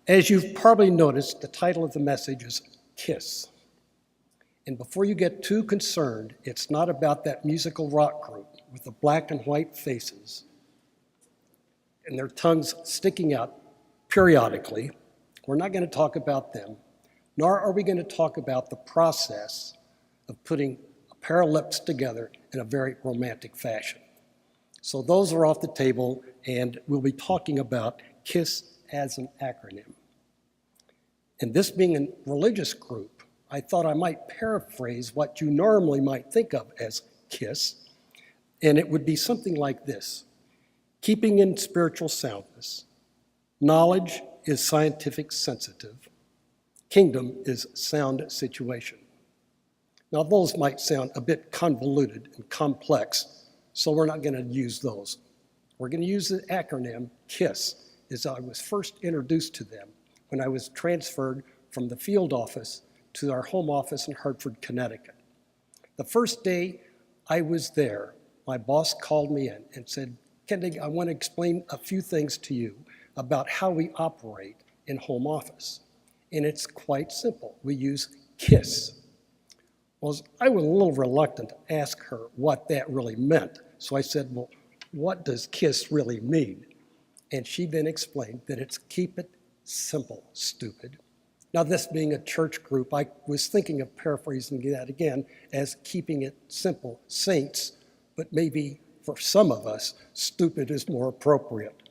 As you've probably noticed, the title of the message is KISS. And before you get too concerned, it's not about that musical rock group with the black and white faces and their tongues sticking out periodically. We're not going to talk about them, nor are we going to talk about the process of putting a pair of lips together in a very romantic fashion. So those are off the table, and we'll be talking about KISS as an acronym. And this being a religious group, I thought I might paraphrase what you normally might think of as KISS, and it would be something like this: keeping in spiritual soundness, knowledge is scientific sensitive, kingdom is sound situation. Now those might sound a bit convoluted and complex, so we're not going to use those. We're going to use the acronym KISS, as I was first introduced to them when I was transferred from the field office to our home office in Hartford, Connecticut. The first day I was there, my boss called me in and said, "Kendig, I want to explain a few things to you about how we operate in home office. And it's quite simple. We use KISS." Well, I was a little reluctant to ask her what that really meant. So I said, "Well, what does KISS really mean?" And she then explained that it's keep it simple, stupid. Now, this being a church group, I was thinking of paraphrasing that again as keeping it simple, saints, but maybe for some of us, stupid is more appropriate.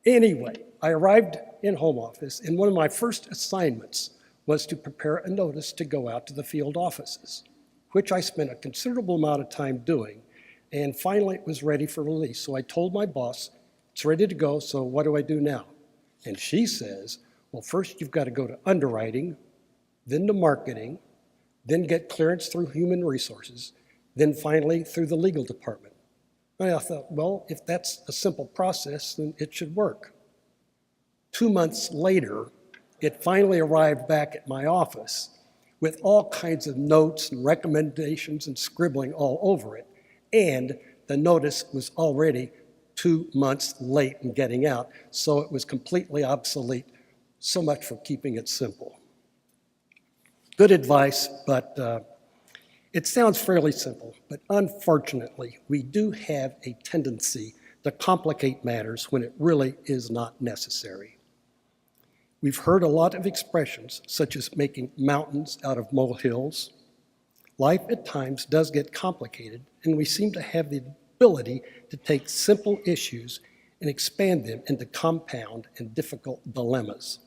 Anyway, I arrived in home office, and one of my first assignments was to prepare a notice to go out to the field offices, which I spent a considerable amount of time doing, and finally it was ready for release. So I told my boss, "It's ready to go, so what do I do now?" And she says, "Well, first you've got to go to underwriting, then to marketing, then get clearance through human resources, then finally through the legal department." And I thought, well, if that's a simple process, then it should work. 2 months later, it finally arrived back at my office with all kinds of notes and recommendations and scribbling all over it. And the notice was already 2 months late in getting out, so it was completely obsolete. So much for keeping it simple. Good advice, but it sounds fairly simple, but unfortunately, we do have a tendency to complicate matters when it really is not necessary. We've heard a lot of expressions, such as making mountains out of molehills. Life at times does get complicated, and we seem to have the ability to take simple issues and expand them into compound and difficult dilemmas.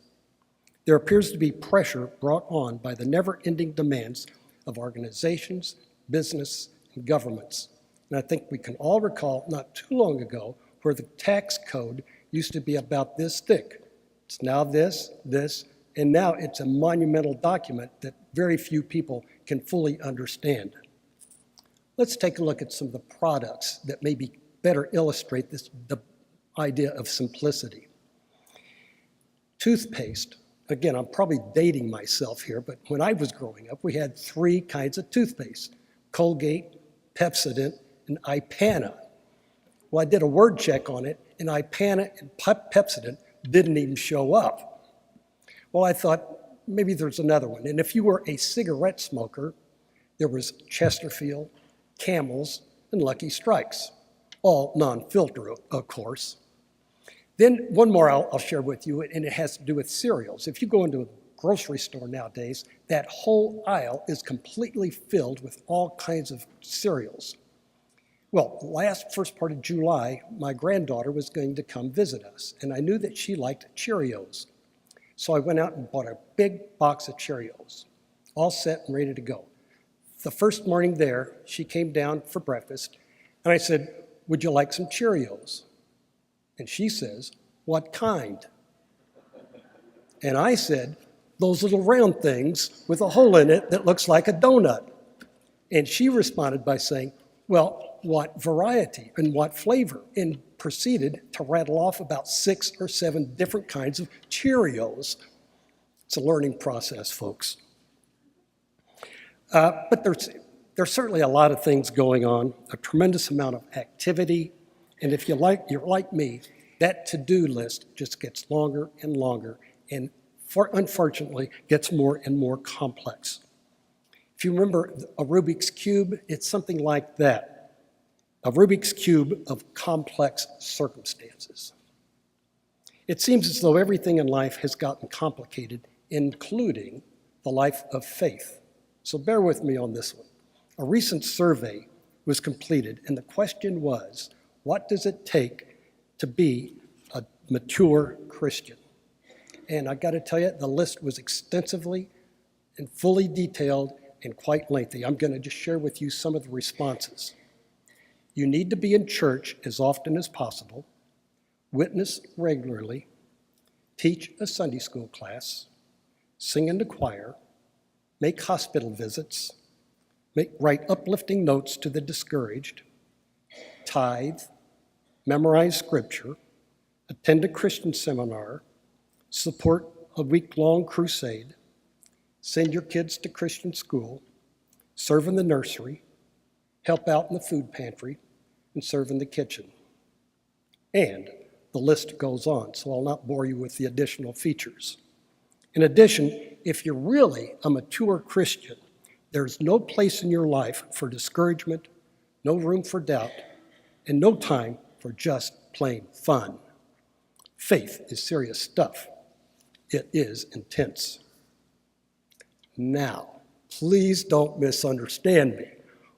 There appears to be pressure brought on by the never-ending demands of organizations, business, and governments. And I think we can all recall not too long ago where the tax code used to be about this thick. It's now this, and now it's a monumental document that very few people can fully understand. Let's take a look at some of the products that maybe better illustrate the idea of simplicity. Toothpaste. Again, I'm probably dating myself here, but when I was growing up, we had 3 kinds of toothpaste: Colgate, Pepsodent, and Ipana. Well, I did a word check on it, and Ipana and Pepsodent didn't even show up. Well, I thought maybe there's another one. And if you were a cigarette smoker, there was Chesterfield, Camels, and Lucky Strikes, all non-filter, of course. Then one more I'll share with you, and it has to do with cereals. If you go into a grocery store nowadays, that whole aisle is completely filled with all kinds of cereals. Well, first part of July, my granddaughter was going to come visit us, and I knew that she liked Cheerios. So I went out and bought a big box of Cheerios, all set and ready to go. The first morning there, she came down for breakfast, and I said, "Would you like some Cheerios?" And she says, "What kind?" And I said, "Those little round things with a hole in it that looks like a donut." And she responded by saying, "Well, what variety and what flavor?" And proceeded to rattle off about 6 or 7 different kinds of Cheerios. It's a learning process, folks. But there's certainly a lot of things going on, a tremendous amount of activity. And if you're like me, that to-do list just gets longer and longer and unfortunately gets more and more complex. If you remember a Rubik's Cube, it's something like that. A Rubik's Cube of complex circumstances. It seems as though everything in life has gotten complicated, including the life of faith. So bear with me on this one. A recent survey was completed, and the question was, what does it take to be a mature Christian? And I got to tell you, the list was extensively and fully detailed and quite lengthy. I'm going to just share with you some of the responses. You need to be in church as often as possible, witness regularly, teach a Sunday school class, sing in the choir, make hospital visits, write uplifting notes to the discouraged, tithe, memorize scripture, attend a Christian seminar, support a week-long crusade, send your kids to Christian school, serve in the nursery, help out in the food pantry, and serve in the kitchen. And the list goes on, so I'll not bore you with the additional features. In addition, if you're really a mature Christian, there's no place in your life for discouragement, no room for doubt, and no time for just plain fun. Faith is serious stuff. It is intense. Now, please don't misunderstand me.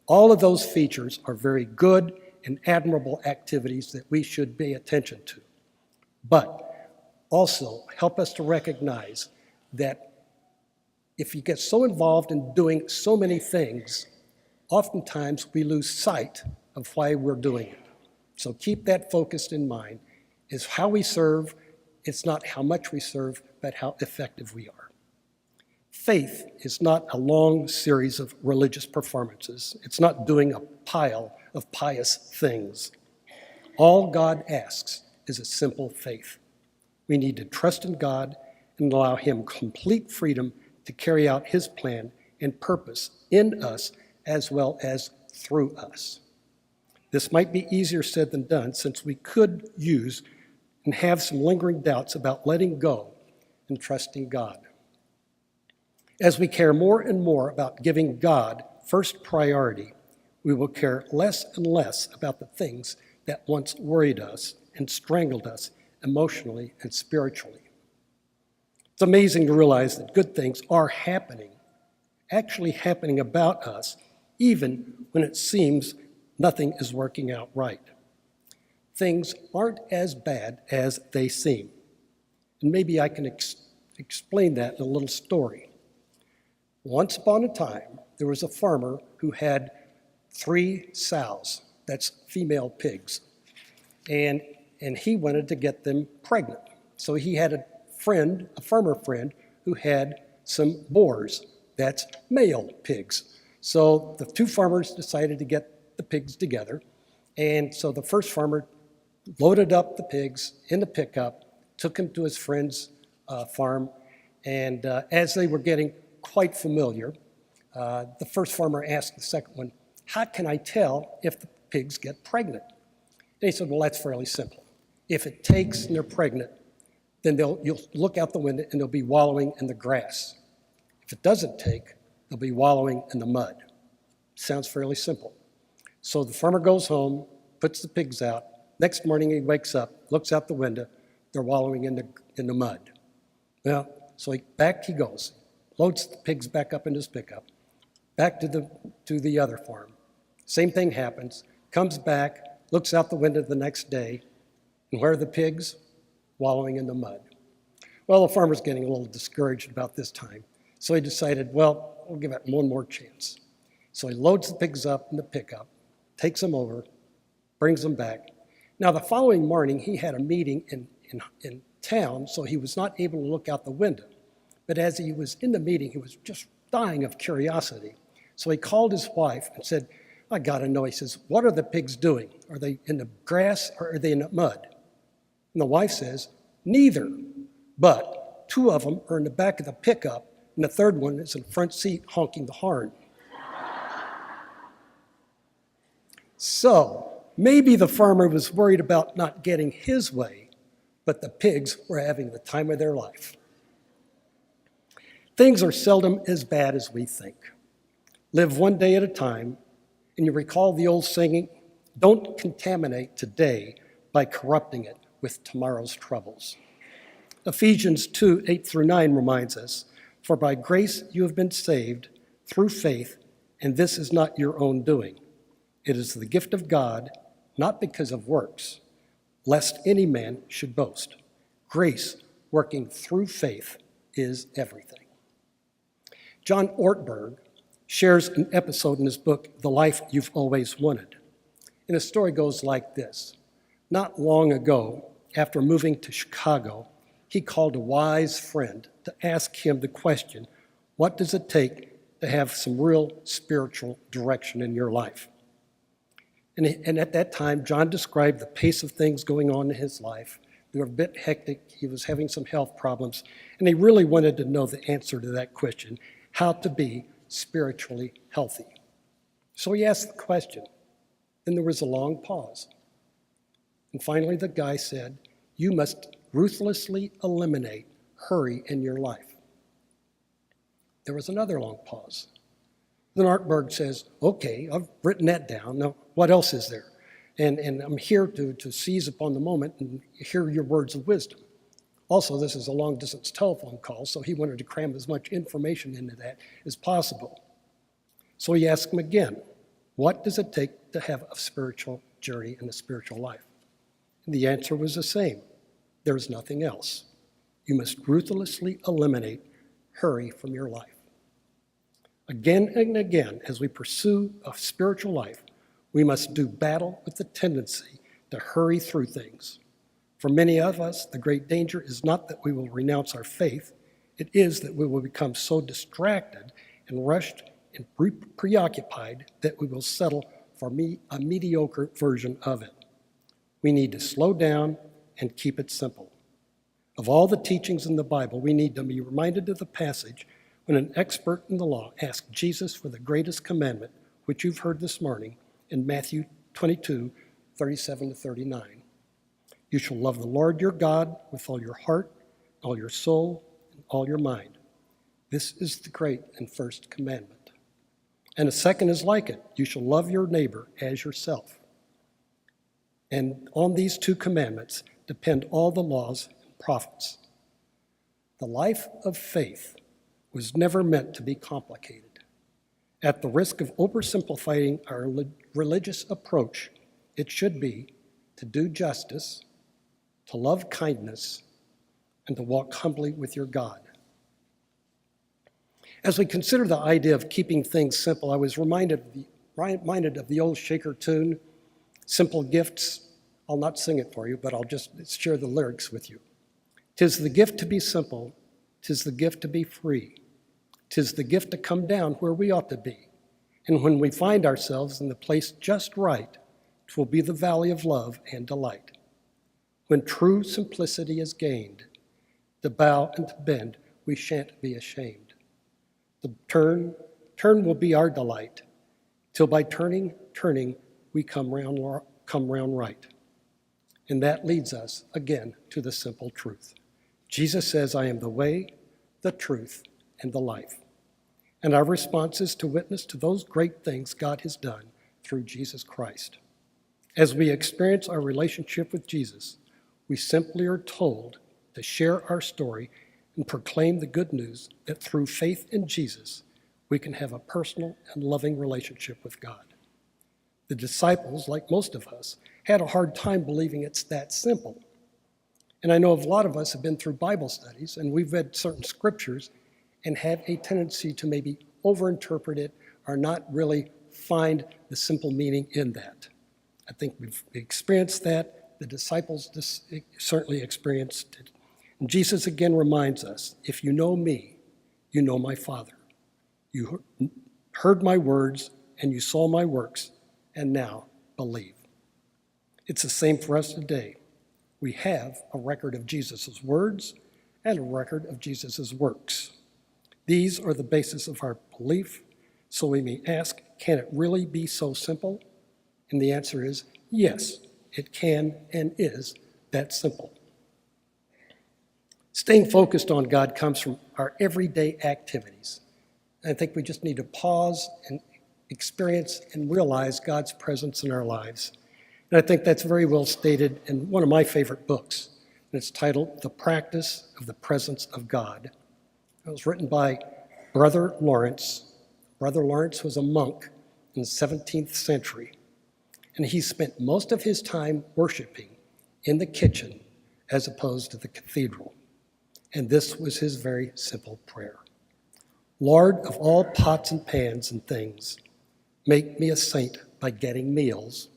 All of those features are very good and admirable activities that we should pay attention to, but also help us to recognize that if you get so involved in doing so many things, oftentimes we lose sight of why we're doing it. So keep that focused in mind, is how we serve. It's not how much we serve, but how effective we are. Faith is not a long series of religious performances. It's not doing a pile of pious things. All God asks is a simple faith. We need to trust in God and allow Him complete freedom to carry out His plan and purpose in us as well as through us. This might be easier said than done, since we could use and have some lingering doubts about letting go and trusting God. As we care more and more about giving God first priority, we will care less and less about the things that once worried us and strangled us emotionally and spiritually. It's amazing to realize that good things are happening, actually happening about us, even when it seems nothing is working out right. Things aren't as bad as they seem. And maybe I can explain that in a little story. Once upon a time, there was a farmer who had 3 sows, that's female pigs, and he wanted to get them pregnant. So he had a farmer friend, who had some boars, that's male pigs. So the 2 farmers decided to get the pigs together, and so the first farmer loaded up the pigs in the pickup, took them to his friend's farm, and as they were getting quite familiar, the first farmer asked the second one, "How can I tell if the pigs get pregnant?" And he said, "Well, that's fairly simple. If it takes and they're pregnant, then you'll look out the window and they'll be wallowing in the grass. If it doesn't take, they'll be wallowing in the mud." Sounds fairly simple. So the farmer goes home, puts the pigs out. Next morning he wakes up, looks out the window, they're wallowing in the mud. Well, so back he goes, loads the pigs back up in his pickup, back to the other farm. Same thing happens, comes back, looks out the window the next day, and where are the pigs? Wallowing in the mud. Well, the farmer's getting a little discouraged about this time, so he decided, well, we'll give it one more chance. So he loads the pigs up in the pickup, takes them over, brings them back. Now, the following morning, he had a meeting in town, so he was not able to look out the window. But as he was in the meeting, he was just dying of curiosity. So he called his wife and said, "I gotta know," he says, "what are the pigs doing? Are they in the grass or are they in the mud?" And the wife says, "Neither, but 2 of them are in the back of the pickup and the third one is in the front seat honking the horn." So maybe the farmer was worried about not getting his way, but the pigs were having the time of their life. Things are seldom as bad as we think. Live one day at a time, and you recall the old saying, don't contaminate today by corrupting it with tomorrow's troubles. Ephesians 2, 8 through 9 reminds us, for by grace you have been saved through faith, and this is not your own doing. It is the gift of God, not because of works, lest any man should boast. Grace working through faith is everything. John Ortberg shares an episode in his book, The Life You've Always Wanted. And the story goes like this. Not long ago, after moving to Chicago, he called a wise friend to ask him the question, what does it take to have some real spiritual direction in your life? And at that time, John described the pace of things going on in his life. They were a bit hectic. He was having some health problems, and he really wanted to know the answer to that question, how to be spiritually healthy. So he asked the question. Then there was a long pause. And finally, the guy said, you must ruthlessly eliminate hurry in your life. There was another long pause. Then Ortberg says, okay, I've written that down. Now, what else is there? And I'm here to seize upon the moment and hear your words of wisdom. Also, this is a long-distance telephone call, so he wanted to cram as much information into that as possible. So he asked him again, what does it take to have a spiritual journey and a spiritual life? And the answer was the same. There's nothing else. You must ruthlessly eliminate hurry from your life. Again and again, as we pursue a spiritual life, we must do battle with the tendency to hurry through things. For many of us, the great danger is not that we will renounce our faith. It is that we will become so distracted and rushed and preoccupied that we will settle for a mediocre version of it. We need to slow down and keep it simple. Of all the teachings in the Bible, we need to be reminded of the passage when an expert in the law asked Jesus for the greatest commandment, which you've heard this morning in Matthew 22, 37 to 39. You shall love the Lord your God with all your heart, all your soul, and all your mind. This is the great and first commandment. And a second is like it. You shall love your neighbor as yourself. And on these two commandments depend all the laws and prophets. The life of faith was never meant to be complicated. At the risk of oversimplifying our religious approach, it should be to do justice, to love kindness, and to walk humbly with your God. As we consider the idea of keeping things simple, I was reminded of the old Shaker tune, Simple Gifts. I'll not sing it for you, but I'll just share the lyrics with you. 'Tis the gift to be simple, 'tis the gift to be free, 'tis the gift to come down where we ought to be. And when we find ourselves in the place just right, 'twill be the valley of love and delight. When true simplicity is gained, to bow and to bend, we shan't be ashamed. The turn will be our delight, till by turning, we come round right. And that leads us, again, to the simple truth. Jesus says, I am the way, the truth, and the life. And our response is to witness to those great things God has done through Jesus Christ. As we experience our relationship with Jesus, we simply are told to share our story and proclaim the good news that through faith in Jesus, we can have a personal and loving relationship with God. The disciples, like most of us, had a hard time believing it's that simple. And I know a lot of us have been through Bible studies, and we've read certain scriptures and have a tendency to maybe overinterpret it or not really find the simple meaning in that. I think we've experienced that. The disciples certainly experienced it. And Jesus again reminds us, if you know me, you know my Father. You heard my words and you saw my works, and now believe. It's the same for us today. We have a record of Jesus' words and a record of Jesus' works. These are the basis of our belief, so we may ask, can it really be so simple? And the answer is yes, it can and is that simple. Staying focused on God comes from our everyday activities. And I think we just need to pause and experience and realize God's presence in our lives. And I think that's very well stated in one of my favorite books. And it's titled The Practice of the Presence of God. It was written by Brother Lawrence. Brother Lawrence was a monk in the 17th century. And he spent most of his time worshiping in the kitchen as opposed to the cathedral. And this was his very simple prayer. Lord of all pots and pans and things, make me a saint by getting meals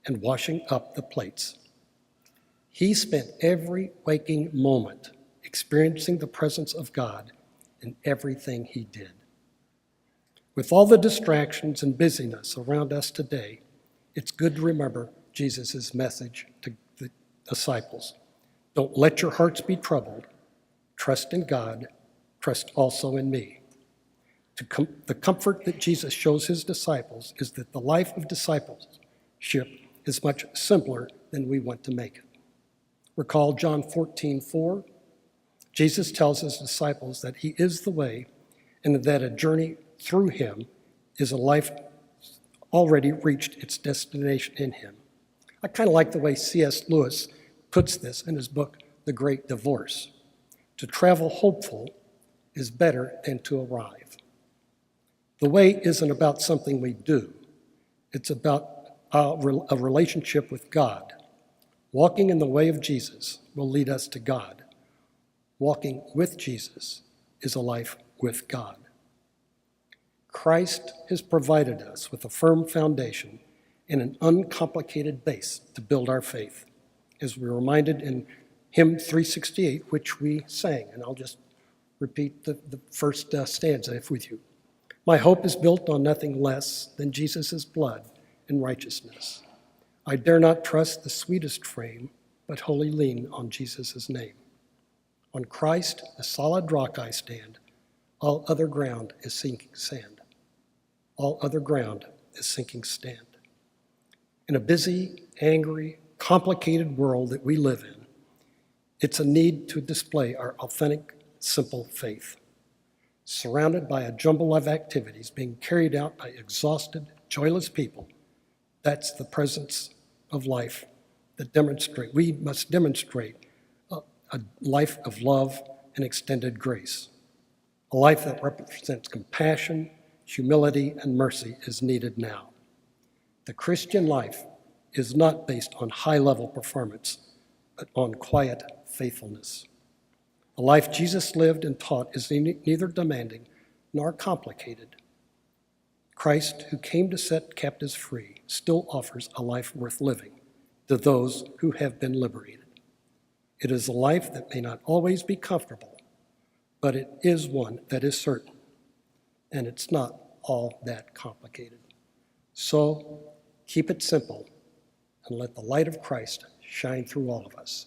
and washing up the plates. He spent every waking moment experiencing the presence of God in everything he did. With all the distractions and busyness around us today, it's good to remember Jesus' message to the disciples. Don't let your hearts be troubled. Trust in God. Trust also in me. The comfort that Jesus shows his disciples is that the life of discipleship is much simpler than we want to make it. Recall John 14:4. Jesus tells his disciples that he is the way and that a journey through him is a life already reached its destination in him. I kind of like the way C.S. Lewis puts this in his book, The Great Divorce. To travel hopeful is better than to arrive. The way isn't about something we do. It's about a relationship with God. Walking in the way of Jesus will lead us to God. Walking with Jesus is a life with God. Christ has provided us with a firm foundation and an uncomplicated base to build our faith, as we're reminded in hymn 368, which we sang. And I'll just repeat the first stanza with you. My hope is built on nothing less than Jesus' blood and righteousness. I dare not trust the sweetest frame, but wholly lean on Jesus' name. On Christ, the solid rock I stand. All other ground is sinking sand. All other ground is sinking sand. In a busy, angry, complicated world that we live in, it's a need to display our authentic, simple faith. Surrounded by a jumble of activities being carried out by exhausted, joyless people, that's the presence of life that we must demonstrate a life of love and extended grace. A life that represents compassion, humility, and mercy is needed now. The Christian life is not based on high-level performance, but on quiet faithfulness. The life Jesus lived and taught is neither demanding nor complicated. Christ, who came to set captives free, still offers a life worth living to those who have been liberated. It is a life that may not always be comfortable, but it is one that is certain, and it's not all that complicated. So keep it simple and let the light of Christ shine through all of us.